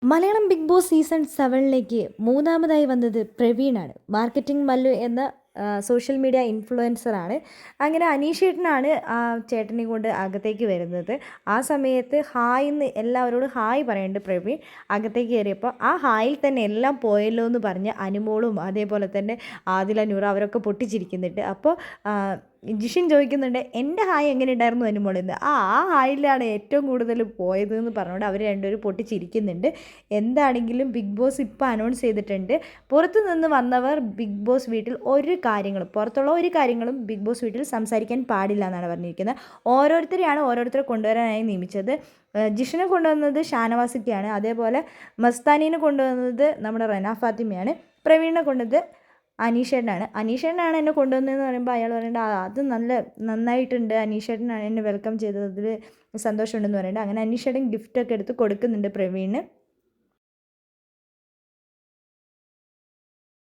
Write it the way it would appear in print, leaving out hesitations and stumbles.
Malayalam big boss season 7ലേക്ക് മൂന്നാമതായി വന്നത് പ്രവീണാണ്. Marketing Mallu എന്ന സോഷ്യൽ മീഡിയ ഇൻഫ്ലുവൻസറാണ്. അങ്ങനെ അനീഷേട്ടനാണ് ആ ചേട്ടനെ കൊണ്ട് അകത്തേക്ക് വരുന്നത്. ആ സമയത്ത് ഹായ് എന്ന് എല്ലാവരോടും ഹായ് പറയുന്നുണ്ട് പ്രവീൺ. അകത്തേക്ക് കയറിയപ്പോൾ ആ ഹായിൽ തന്നെ എല്ലാം പോയല്ലോ എന്ന് പറഞ്ഞ് അനുമോളും അതേപോലെ തന്നെ ആദില നൂറ അവരൊക്കെ പൊട്ടിച്ചിരിക്കുന്നുണ്ട്. അപ്പോൾ ജിഷിൻ ചോദിക്കുന്നുണ്ട്, എൻ്റെ ഹായ് എങ്ങനെ ഉണ്ടായിരുന്നു അനുമോളെന്ന്. ആ ഹായിലാണ് ഏറ്റവും കൂടുതൽ പോയത് എന്ന് പറഞ്ഞുകൊണ്ട് അവർ രണ്ടുപേരും പൊട്ടിച്ചിരിക്കുന്നുണ്ട്. എന്താണെങ്കിലും ബിഗ് ബോസ് ഇപ്പോൾ അനൗൺസ് ചെയ്തിട്ടുണ്ട്, പുറത്തു നിന്ന് വന്നവർ ബിഗ് ബോസ് വീട്ടിൽ പുറത്തുള്ള ഒരു കാര്യങ്ങളും ബിഗ് ബോസ് വീട്ടിൽ സംസാരിക്കാൻ പാടില്ല എന്നാണ് പറഞ്ഞിരിക്കുന്നത്. ഓരോരുത്തരെ കൊണ്ടുവരാനായി നിയമിച്ചത്. ജിഷിനെ കൊണ്ടുവന്നത് ഷാനവാസിക്കയാണ്. അതേപോലെ മസ്താനീനെ കൊണ്ടുവന്നത് നമ്മുടെ റെന ഫാത്തിമയാണ്. പ്രവീണിനെ കൊണ്ടത് അനീഷേട്ടനാണ് എന്നെ കൊണ്ടുവന്നതെന്ന് പറയുമ്പോൾ അയാൾ പറയുന്നത് അത് നന്നായിട്ടുണ്ട്, അനീഷേട്ടനാണ് എന്നെ വെൽക്കം ചെയ്തതിൽ സന്തോഷമുണ്ടെന്ന് പറയുന്നത്. അങ്ങനെ അനീഷേട്ടൻ ഗിഫ്റ്റൊക്കെ എടുത്ത് കൊടുക്കുന്നുണ്ട് പ്രവീണിന്.